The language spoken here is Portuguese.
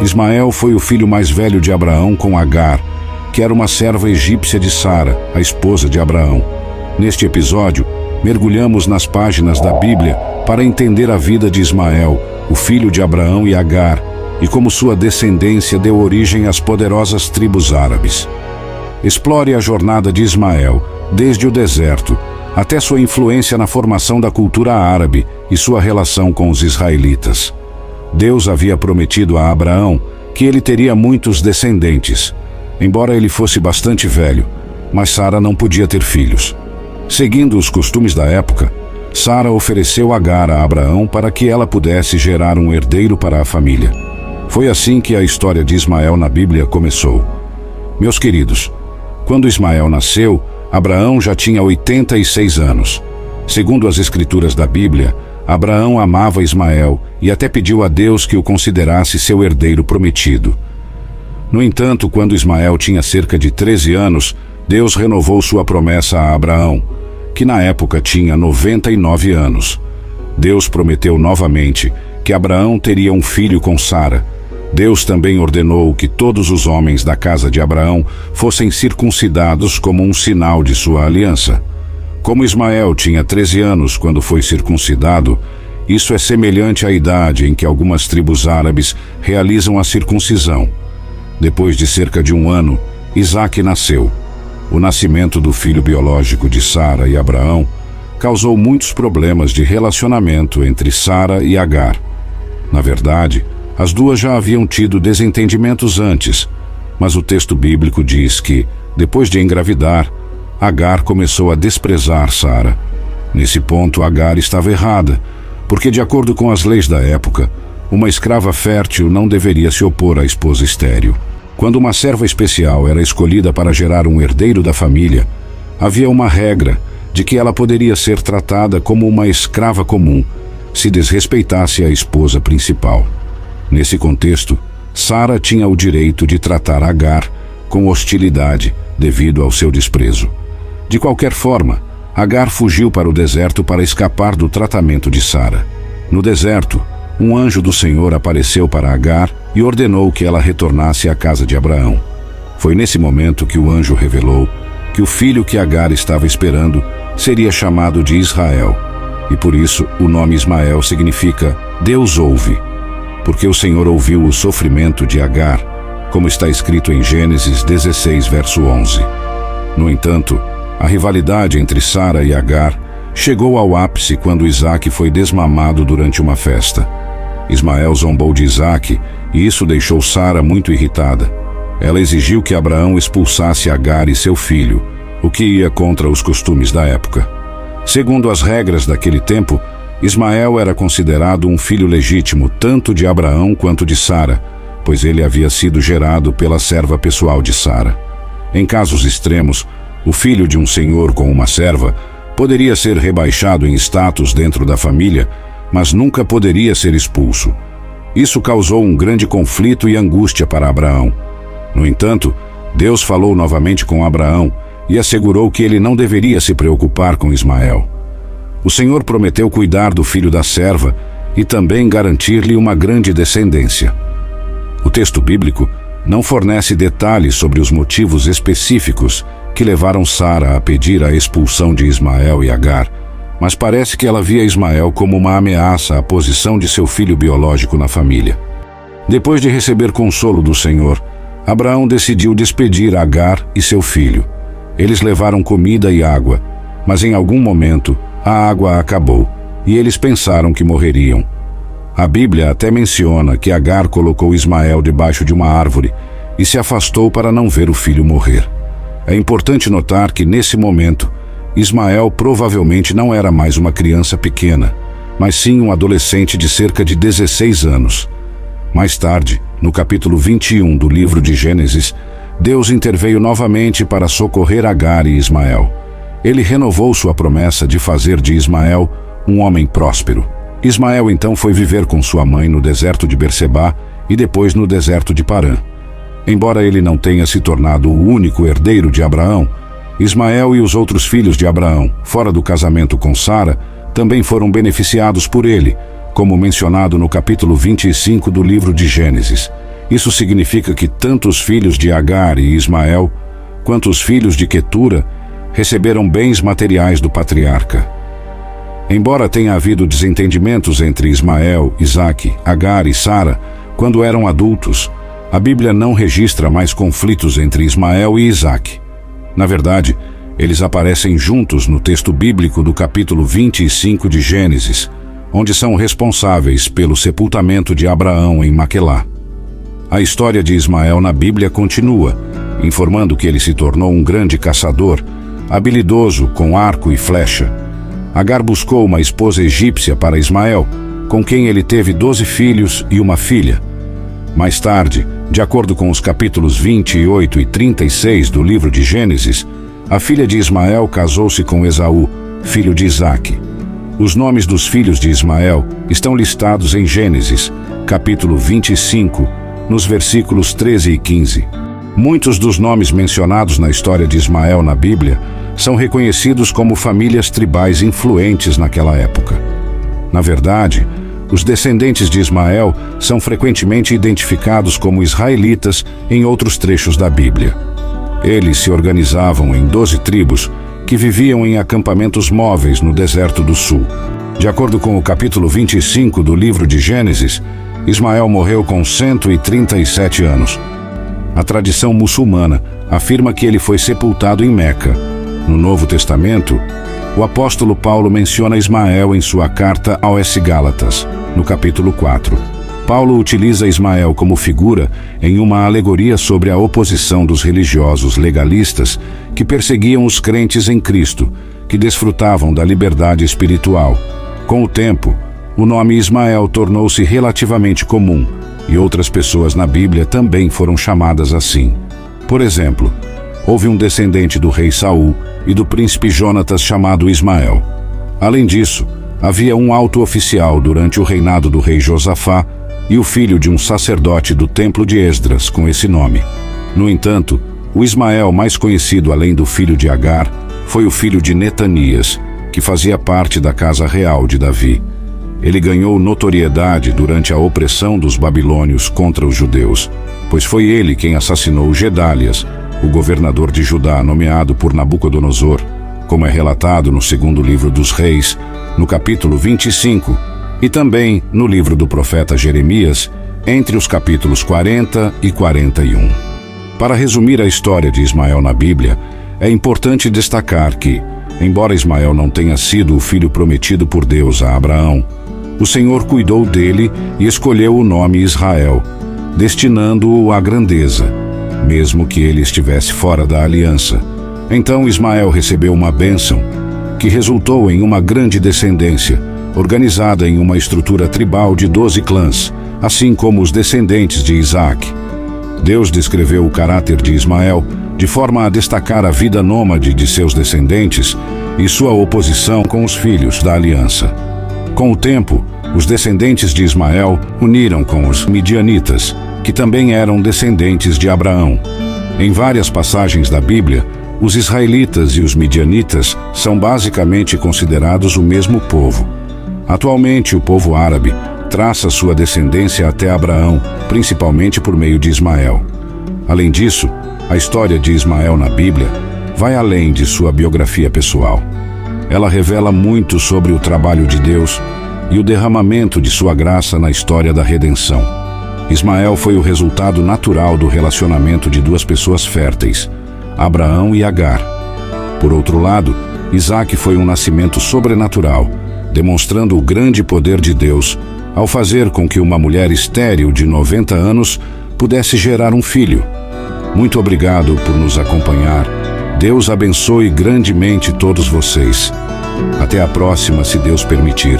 Ismael foi o filho mais velho de Abraão com Agar, que era uma serva egípcia de Sara, a esposa de Abraão. Neste episódio, mergulhamos nas páginas da Bíblia para entender a vida de Ismael, o filho de Abraão e Agar, e como sua descendência deu origem às poderosas tribos árabes. Explore a jornada de Ismael, desde o deserto, até sua influência na formação da cultura árabe e sua relação com os israelitas. Deus havia prometido a Abraão que ele teria muitos descendentes, embora ele fosse bastante velho, mas Sara não podia ter filhos. Seguindo os costumes da época, Sara ofereceu Agar a Abraão para que ela pudesse gerar um herdeiro para a família. Foi assim que a história de Ismael na Bíblia começou. Meus queridos, quando Ismael nasceu, Abraão já tinha 86 anos. Segundo as escrituras da Bíblia, Abraão amava Ismael e até pediu a Deus que o considerasse seu herdeiro prometido. No entanto, quando Ismael tinha cerca de 13 anos, Deus renovou sua promessa a Abraão, que na época tinha 99 anos. Deus prometeu novamente que Abraão teria um filho com Sara. Deus também ordenou que todos os homens da casa de Abraão fossem circuncidados como um sinal de sua aliança. Como Ismael tinha 13 anos quando foi circuncidado, isso é semelhante à idade em que algumas tribos árabes realizam a circuncisão. Depois de cerca de 1 ano, Isaque nasceu. O nascimento do filho biológico de Sara e Abraão causou muitos problemas de relacionamento entre Sara e Agar. Na verdade, as duas já haviam tido desentendimentos antes, mas o texto bíblico diz que, depois de engravidar, Agar começou a desprezar Sara. Nesse ponto, Agar estava errada, porque, de acordo com as leis da época, uma escrava fértil não deveria se opor à esposa estéril. Quando uma serva especial era escolhida para gerar um herdeiro da família, havia uma regra de que ela poderia ser tratada como uma escrava comum, se desrespeitasse a esposa principal. Nesse contexto, Sara tinha o direito de tratar Agar com hostilidade devido ao seu desprezo. De qualquer forma, Agar fugiu para o deserto para escapar do tratamento de Sara. No deserto, um anjo do Senhor apareceu para Agar e ordenou que ela retornasse à casa de Abraão. Foi nesse momento que o anjo revelou que o filho que Agar estava esperando seria chamado de Israel, e por isso o nome Ismael significa Deus ouve, porque o Senhor ouviu o sofrimento de Agar, como está escrito em Gênesis 16, verso 11. No entanto, a rivalidade entre Sara e Agar chegou ao ápice quando Isaque foi desmamado durante uma festa. Ismael zombou de Isaque e isso deixou Sara muito irritada. Ela exigiu que Abraão expulsasse Agar e seu filho, o que ia contra os costumes da época. Segundo as regras daquele tempo, Ismael era considerado um filho legítimo tanto de Abraão quanto de Sara, pois ele havia sido gerado pela serva pessoal de Sara. Em casos extremos, o filho de um senhor com uma serva poderia ser rebaixado em status dentro da família, mas nunca poderia ser expulso. Isso causou um grande conflito e angústia para Abraão. No entanto, Deus falou novamente com Abraão e assegurou que ele não deveria se preocupar com Ismael. O Senhor prometeu cuidar do filho da serva e também garantir-lhe uma grande descendência. O texto bíblico não fornece detalhes sobre os motivos específicos que levaram Sara a pedir a expulsão de Ismael e Agar, mas parece que ela via Ismael como uma ameaça à posição de seu filho biológico na família. Depois de receber consolo do Senhor, Abraão decidiu despedir Agar e seu filho. Eles levaram comida e água, mas em algum momento a água acabou e eles pensaram que morreriam. A Bíblia até menciona que Agar colocou Ismael debaixo de uma árvore e se afastou para não ver o filho morrer. É importante notar que, nesse momento, Ismael provavelmente não era mais uma criança pequena, mas sim um adolescente de cerca de 16 anos. Mais tarde, no capítulo 21 do livro de Gênesis, Deus interveio novamente para socorrer Agar e Ismael. Ele renovou sua promessa de fazer de Ismael um homem próspero. Ismael então foi viver com sua mãe no deserto de Bersebá e depois no deserto de Parã. Embora ele não tenha se tornado o único herdeiro de Abraão, Ismael e os outros filhos de Abraão, fora do casamento com Sara, também foram beneficiados por ele, como mencionado no capítulo 25 do livro de Gênesis. Isso significa que tanto os filhos de Agar e Ismael, quanto os filhos de Quetura, receberam bens materiais do patriarca. Embora tenha havido desentendimentos entre Ismael, Isaque, Agar e Sara quando eram adultos, a Bíblia não registra mais conflitos entre Ismael e Isaque. Na verdade, eles aparecem juntos no texto bíblico do capítulo 25 de Gênesis, onde são responsáveis pelo sepultamento de Abraão em Maquelá. A história de Ismael na Bíblia continua, informando que ele se tornou um grande caçador, habilidoso com arco e flecha. Agar buscou uma esposa egípcia para Ismael, com quem ele teve 12 filhos e uma filha. Mais tarde, de acordo com os capítulos 28 e 36 do livro de Gênesis, a filha de Ismael casou-se com Esaú, filho de Isaque. Os nomes dos filhos de Ismael estão listados em Gênesis, capítulo 25, nos versículos 13 e 15. Muitos dos nomes mencionados na história de Ismael na Bíblia são reconhecidos como famílias tribais influentes naquela época. Na verdade, os descendentes de Ismael são frequentemente identificados como israelitas em outros trechos da Bíblia. Eles se organizavam em 12 tribos que viviam em acampamentos móveis no deserto do sul. De acordo com o capítulo 25 do livro de Gênesis, Ismael morreu com 137 anos. A tradição muçulmana afirma que ele foi sepultado em Meca. No Novo Testamento, o apóstolo Paulo menciona Ismael em sua carta aos Gálatas, no capítulo 4. Paulo utiliza Ismael como figura em uma alegoria sobre a oposição dos religiosos legalistas que perseguiam os crentes em Cristo, que desfrutavam da liberdade espiritual. Com o tempo, o nome Ismael tornou-se relativamente comum, e outras pessoas na Bíblia também foram chamadas assim. Por exemplo, houve um descendente do rei Saul e do príncipe Jonatas chamado Ismael. Além disso, havia um alto oficial durante o reinado do rei Josafá e o filho de um sacerdote do templo de Esdras com esse nome. No entanto, o Ismael mais conhecido além do filho de Agar foi o filho de Netanias, que fazia parte da casa real de Davi. Ele ganhou notoriedade durante a opressão dos babilônios contra os judeus, pois foi ele quem assassinou Gedálias, o governador de Judá nomeado por Nabucodonosor, como é relatado no segundo livro dos Reis, no capítulo 25, e também no livro do profeta Jeremias, entre os capítulos 40 e 41. Para resumir a história de Ismael na Bíblia, é importante destacar que, embora Ismael não tenha sido o filho prometido por Deus a Abraão, o Senhor cuidou dele e escolheu o nome Israel, destinando-o à grandeza, mesmo que ele estivesse fora da aliança. Então Ismael recebeu uma bênção, que resultou em uma grande descendência, organizada em uma estrutura tribal de 12 clãs, assim como os descendentes de Isaque. Deus descreveu o caráter de Ismael de forma a destacar a vida nômade de seus descendentes e sua oposição com os filhos da aliança. Com o tempo, os descendentes de Ismael uniram com os midianitas, que também eram descendentes de Abraão. Em várias passagens da Bíblia, os israelitas e os midianitas são basicamente considerados o mesmo povo. Atualmente, o povo árabe traça sua descendência até Abraão, principalmente por meio de Ismael. Além disso, a história de Ismael na Bíblia vai além de sua biografia pessoal. Ela revela muito sobre o trabalho de Deus e o derramamento de sua graça na história da redenção. Ismael foi o resultado natural do relacionamento de duas pessoas férteis, Abraão e Agar. Por outro lado, Isaque foi um nascimento sobrenatural, demonstrando o grande poder de Deus ao fazer com que uma mulher estéril de 90 anos pudesse gerar um filho. Muito obrigado por nos acompanhar. Deus abençoe grandemente todos vocês. Até a próxima, se Deus permitir.